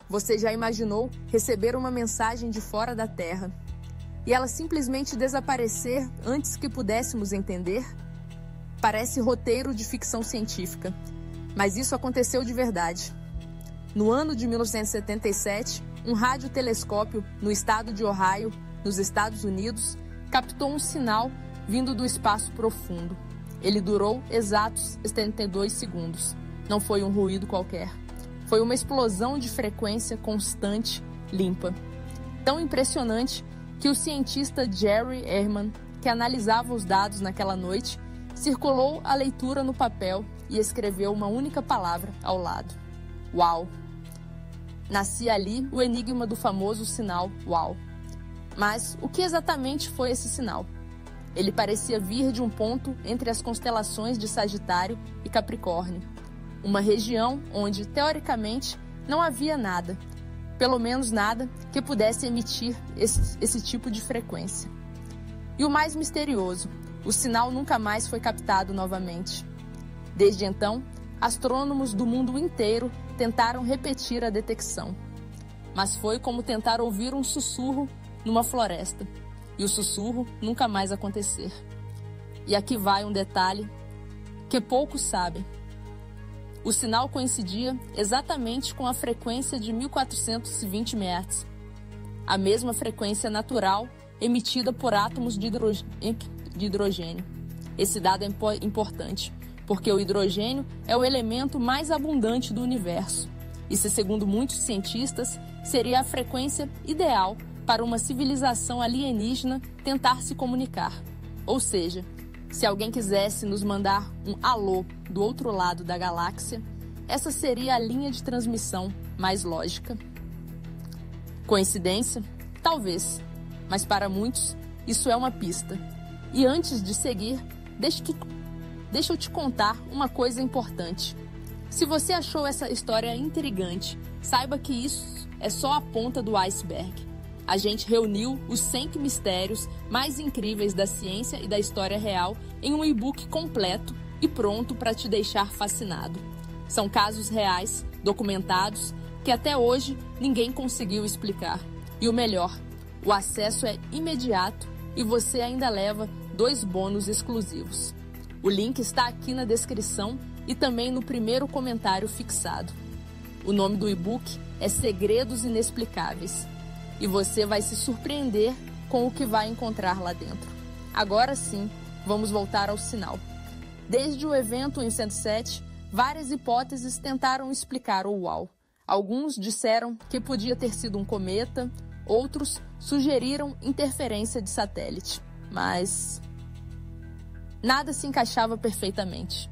Você já imaginou receber uma mensagem de fora da Terra e ela simplesmente desaparecer antes que pudéssemos entender? Parece roteiro de ficção científica, mas isso aconteceu de verdade. No ano de 1977, um radiotelescópio no estado de Ohio, nos Estados Unidos, captou um sinal vindo do espaço profundo. Ele durou exatos 72 segundos. Não foi um ruído qualquer. Foi uma explosão de frequência constante, limpa. Tão impressionante que o cientista Jerry Ehrman, que analisava os dados naquela noite, circulou a leitura no papel e escreveu uma única palavra ao lado: Uau! Nascia ali o enigma do famoso sinal Uau! Mas o que exatamente foi esse sinal? Ele parecia vir de um ponto entre as constelações de Sagitário e Capricórnio, uma região onde, teoricamente, não havia nada, pelo menos nada que pudesse emitir esse tipo de frequência. E o mais misterioso, o sinal nunca mais foi captado novamente. Desde então, astrônomos do mundo inteiro tentaram repetir a detecção. Mas foi como tentar ouvir um sussurro numa floresta, e o sussurro nunca mais acontecer. E aqui vai um detalhe que poucos sabem. O sinal coincidia exatamente com a frequência de 1420 Hz, a mesma frequência natural emitida por átomos de hidrogênio. Esse dado é importante, porque o hidrogênio é o elemento mais abundante do universo. E, segundo muitos cientistas, seria a frequência ideal para uma civilização alienígena tentar se comunicar. Ou seja, se alguém quisesse nos mandar um alô do outro lado da galáxia, essa seria a linha de transmissão mais lógica. Coincidência? Talvez, mas para muitos isso é uma pista. E antes de seguir, deixa eu te contar uma coisa importante. Se você achou essa história intrigante, saiba que isso é só a ponta do iceberg. A gente reuniu os 100 mistérios mais incríveis da ciência e da história real em um e-book completo e pronto para te deixar fascinado. São casos reais, documentados, que até hoje ninguém conseguiu explicar. E o melhor, o acesso é imediato e você ainda leva 2 bônus exclusivos. O link está aqui na descrição e também no primeiro comentário fixado. O nome do e-book é Segredos Inexplicáveis. E você vai se surpreender com o que vai encontrar lá dentro. Agora sim, vamos voltar ao sinal. Desde o evento em 107, várias hipóteses tentaram explicar o Uau. Alguns disseram que podia ter sido um cometa, outros sugeriram interferência de satélite. Mas nada se encaixava perfeitamente.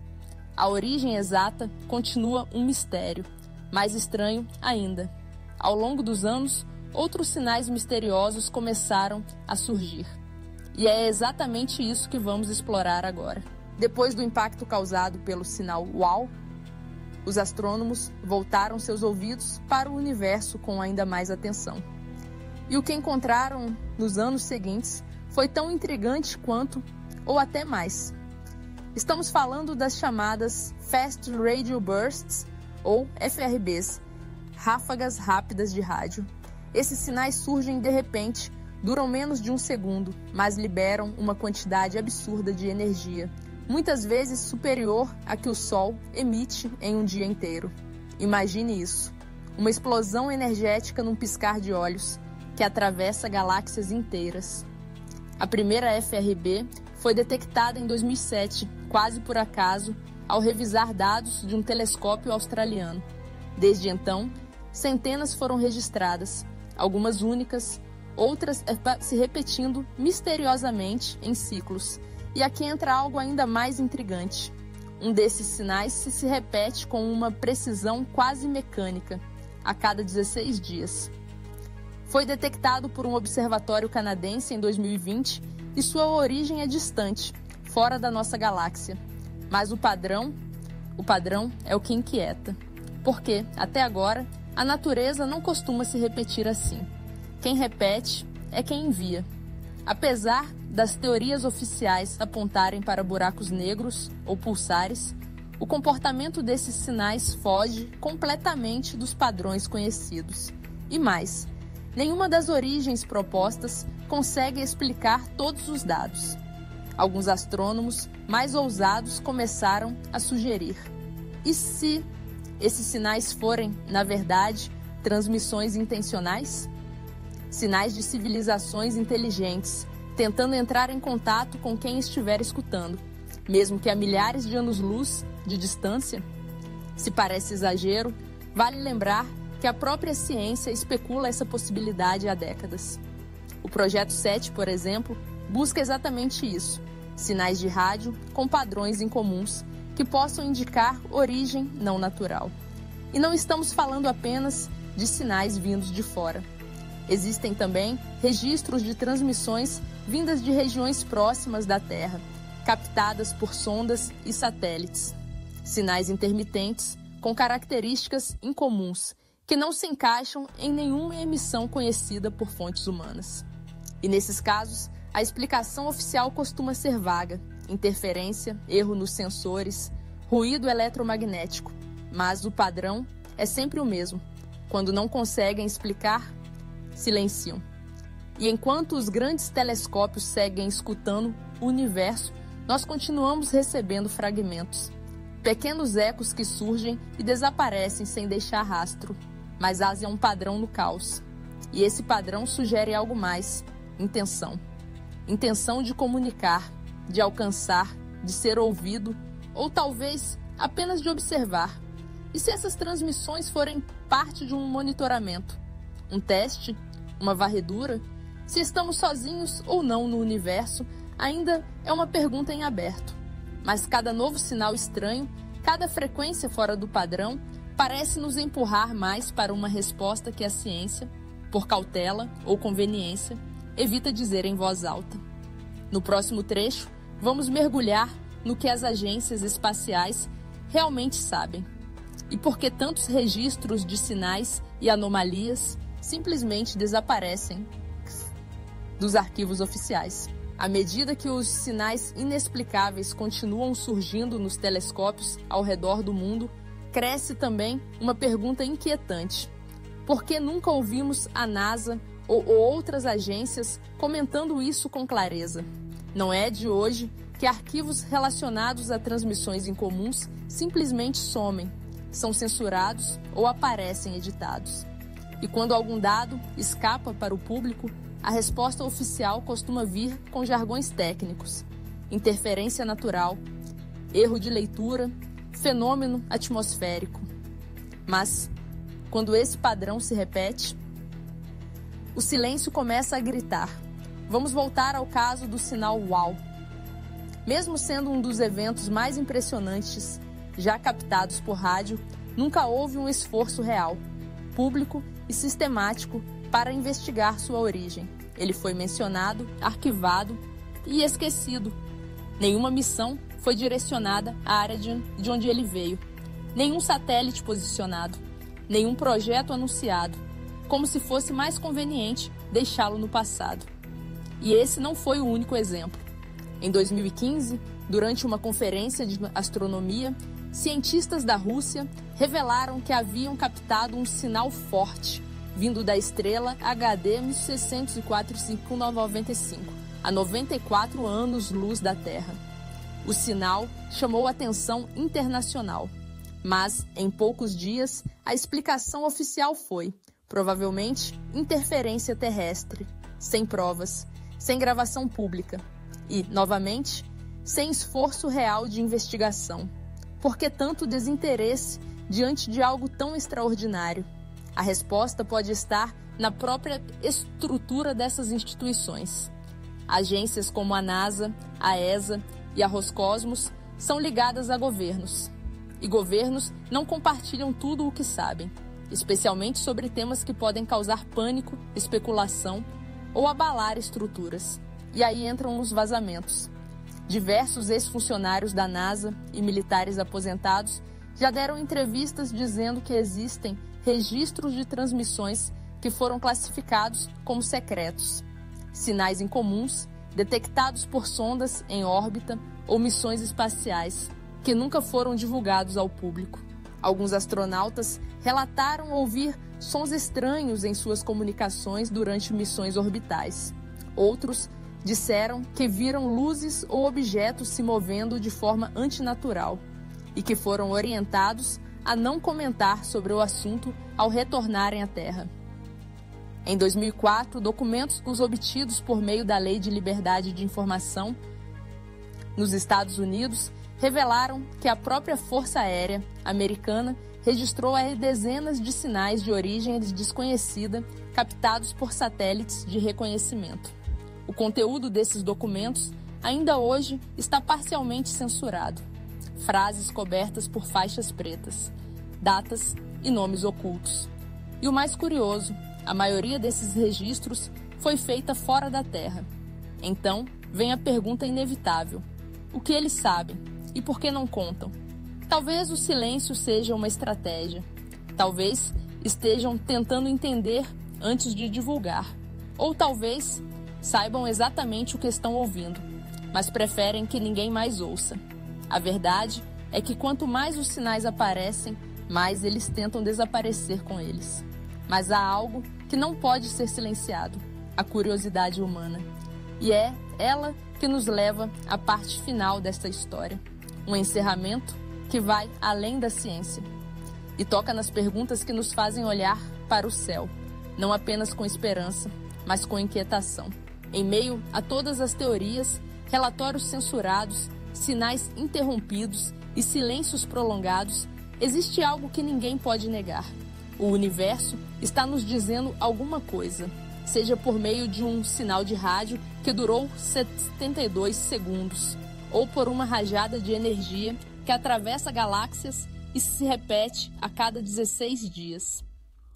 A origem exata continua um mistério, mais estranho ainda. Ao longo dos anos, outros sinais misteriosos começaram a surgir. E é exatamente isso que vamos explorar agora. Depois do impacto causado pelo sinal Uau, os astrônomos voltaram seus ouvidos para o universo com ainda mais atenção. E o que encontraram nos anos seguintes foi tão intrigante quanto, ou até mais. Estamos falando das chamadas Fast Radio Bursts, ou FRBs, ráfagas rápidas de rádio. Esses sinais surgem de repente, duram menos de 1 segundo, mas liberam uma quantidade absurda de energia, muitas vezes superior à que o Sol emite em um dia inteiro. Imagine isso, uma explosão energética num piscar de olhos, que atravessa galáxias inteiras. A primeira FRB foi detectada em 2007, quase por acaso, ao revisar dados de um telescópio australiano. Desde então, centenas foram registradas, algumas únicas, outras se repetindo misteriosamente em ciclos. E aqui entra algo ainda mais intrigante. Um desses sinais se repete com uma precisão quase mecânica, a cada 16 dias. Foi detectado por um observatório canadense em 2020 e sua origem é distante, fora da nossa galáxia. Mas o padrão é o que inquieta. Porque, até agora, a natureza não costuma se repetir assim. Quem repete é quem envia. Apesar das teorias oficiais apontarem para buracos negros ou pulsares, o comportamento desses sinais foge completamente dos padrões conhecidos. E mais, nenhuma das origens propostas consegue explicar todos os dados. Alguns astrônomos mais ousados começaram a sugerir: e se esses sinais forem, na verdade, transmissões intencionais? Sinais de civilizações inteligentes, tentando entrar em contato com quem estiver escutando, mesmo que a milhares de anos-luz de distância? Se parece exagero, vale lembrar que a própria ciência especula essa possibilidade há décadas. O Projeto 7, por exemplo, busca exatamente isso: sinais de rádio com padrões incomuns que possam indicar origem não natural. E não estamos falando apenas de sinais vindos de fora. Existem também registros de transmissões vindas de regiões próximas da Terra, captadas por sondas e satélites. Sinais intermitentes com características incomuns, que não se encaixam em nenhuma emissão conhecida por fontes humanas. E nesses casos, a explicação oficial costuma ser vaga: interferência, erro nos sensores, ruído eletromagnético. Mas o padrão é sempre o mesmo. Quando não conseguem explicar, silenciam. E enquanto os grandes telescópios seguem escutando o universo, nós continuamos recebendo fragmentos, pequenos ecos que surgem e desaparecem sem deixar rastro. Mas há um padrão no caos. E esse padrão sugere algo mais: intenção. Intenção de comunicar, de alcançar, de ser ouvido, ou talvez apenas de observar. E se essas transmissões forem parte de um monitoramento, um teste, uma varredura? Se estamos sozinhos ou não no universo, ainda é uma pergunta em aberto. Mas cada novo sinal estranho, cada frequência fora do padrão, parece nos empurrar mais para uma resposta que a ciência, por cautela ou conveniência, evita dizer em voz alta. No próximo trecho, vamos mergulhar no que as agências espaciais realmente sabem. E por que tantos registros de sinais e anomalias simplesmente desaparecem dos arquivos oficiais. À medida que os sinais inexplicáveis continuam surgindo nos telescópios ao redor do mundo, cresce também uma pergunta inquietante: por que nunca ouvimos a NASA ou outras agências comentando isso com clareza? Não é de hoje que arquivos relacionados a transmissões incomuns simplesmente somem, são censurados ou aparecem editados. E quando algum dado escapa para o público, a resposta oficial costuma vir com jargões técnicos: interferência natural, erro de leitura, fenômeno atmosférico. Mas, quando esse padrão se repete, o silêncio começa a gritar. Vamos voltar ao caso do sinal WOW. Mesmo sendo um dos eventos mais impressionantes já captados por rádio, nunca houve um esforço real, público e sistemático para investigar sua origem. Ele foi mencionado, arquivado e esquecido. Nenhuma missão foi direcionada à área de onde ele veio. Nenhum satélite posicionado. Nenhum projeto anunciado. Como se fosse mais conveniente deixá-lo no passado. E esse não foi o único exemplo. Em 2015, durante uma conferência de astronomia, cientistas da Rússia revelaram que haviam captado um sinal forte vindo da estrela HD 1604-5995, a 94 anos-luz da Terra. O sinal chamou a atenção internacional, mas, em poucos dias, a explicação oficial foi, provavelmente, interferência terrestre, sem provas, sem gravação pública e, novamente, sem esforço real de investigação. Por que tanto desinteresse diante de algo tão extraordinário? A resposta pode estar na própria estrutura dessas instituições. Agências como a NASA, a ESA e a Roscosmos são ligadas a governos. E governos não compartilham tudo o que sabem, especialmente sobre temas que podem causar pânico, especulação ou abalar estruturas. E aí entram os vazamentos. Diversos ex-funcionários da NASA e militares aposentados já deram entrevistas dizendo que existem registros de transmissões que foram classificados como secretos. Sinais incomuns detectados por sondas em órbita ou missões espaciais, que nunca foram divulgados ao público. Alguns astronautas relataram ouvir sons estranhos em suas comunicações durante missões orbitais. Outros disseram que viram luzes ou objetos se movendo de forma antinatural e que foram orientados a não comentar sobre o assunto ao retornarem à Terra. Em 2004, documentos obtidos por meio da Lei de Liberdade de Informação nos Estados Unidos revelaram que a própria Força Aérea americana registrou dezenas de sinais de origem desconhecida captados por satélites de reconhecimento. O conteúdo desses documentos ainda hoje está parcialmente censurado. Frases cobertas por faixas pretas, datas e nomes ocultos. E o mais curioso, a maioria desses registros foi feita fora da Terra. Então, vem a pergunta inevitável: o que eles sabem e por que não contam? Talvez o silêncio seja uma estratégia. Talvez estejam tentando entender antes de divulgar. Ou talvez saibam exatamente o que estão ouvindo, mas preferem que ninguém mais ouça. A verdade é que quanto mais os sinais aparecem, mais eles tentam desaparecer com eles. Mas há algo que não pode ser silenciado: a curiosidade humana. E é ela que nos leva à parte final desta história. Um encerramento que vai além da ciência e toca nas perguntas que nos fazem olhar para o céu, não apenas com esperança, mas com inquietação. Em meio a todas as teorias, relatórios censurados, sinais interrompidos e silêncios prolongados, existe algo que ninguém pode negar. O universo está nos dizendo alguma coisa, seja por meio de um sinal de rádio que durou 72 segundos, ou por uma rajada de energia que atravessa galáxias e se repete a cada 16 dias,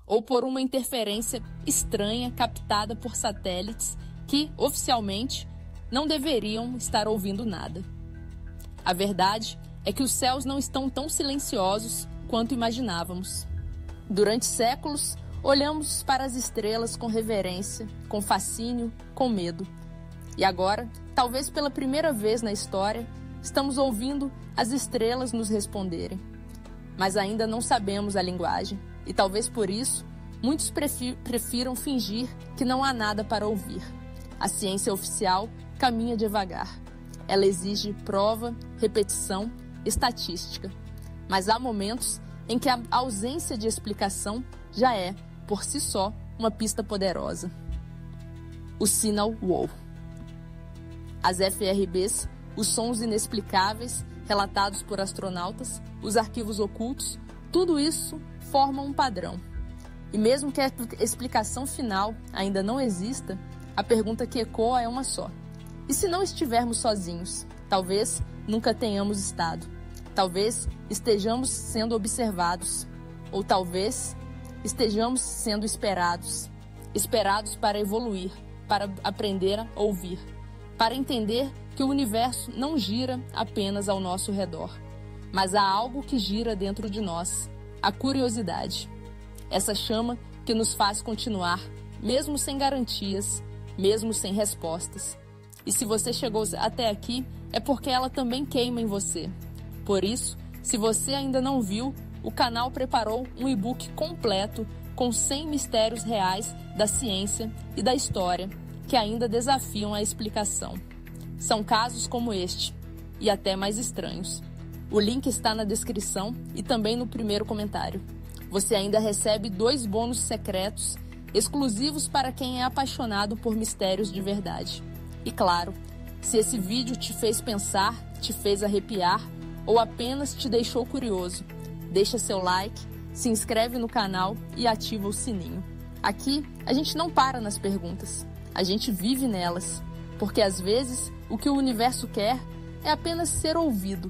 ou por uma interferência estranha captada por satélites que, oficialmente, não deveriam estar ouvindo nada. A verdade é que os céus não estão tão silenciosos quanto imaginávamos. Durante séculos, olhamos para as estrelas com reverência, com fascínio, com medo. E agora, talvez pela primeira vez na história, estamos ouvindo as estrelas nos responderem. Mas ainda não sabemos a linguagem, e talvez por isso, muitos prefiram fingir que não há nada para ouvir. A ciência oficial caminha devagar. Ela exige prova, repetição, estatística. Mas há momentos em que a ausência de explicação já é, por si só, uma pista poderosa. O Signal WOW. As FRBs, os sons inexplicáveis relatados por astronautas, os arquivos ocultos, tudo isso forma um padrão. E mesmo que a explicação final ainda não exista, a pergunta que ecoa é uma só. E se não estivermos sozinhos? Talvez nunca tenhamos estado. Talvez estejamos sendo observados. Ou talvez estejamos sendo esperados. Esperados para evoluir, para aprender a ouvir, para entender que o universo não gira apenas ao nosso redor, mas há algo que gira dentro de nós, a curiosidade. Essa chama que nos faz continuar, mesmo sem garantias, mesmo sem respostas. E se você chegou até aqui, é porque ela também queima em você. Por isso, se você ainda não viu, o canal preparou um e-book completo com 100 mistérios reais da ciência e da história que ainda desafiam a explicação. São casos como este, e até mais estranhos. O link está na descrição e também no primeiro comentário. Você ainda recebe 2 bônus secretos, exclusivos para quem é apaixonado por mistérios de verdade. E claro, se esse vídeo te fez pensar, te fez arrepiar ou apenas te deixou curioso, deixa seu like, se inscreve no canal e ativa o sininho. Aqui, a gente não para nas perguntas, a gente vive nelas, porque às vezes o que o universo quer é apenas ser ouvido.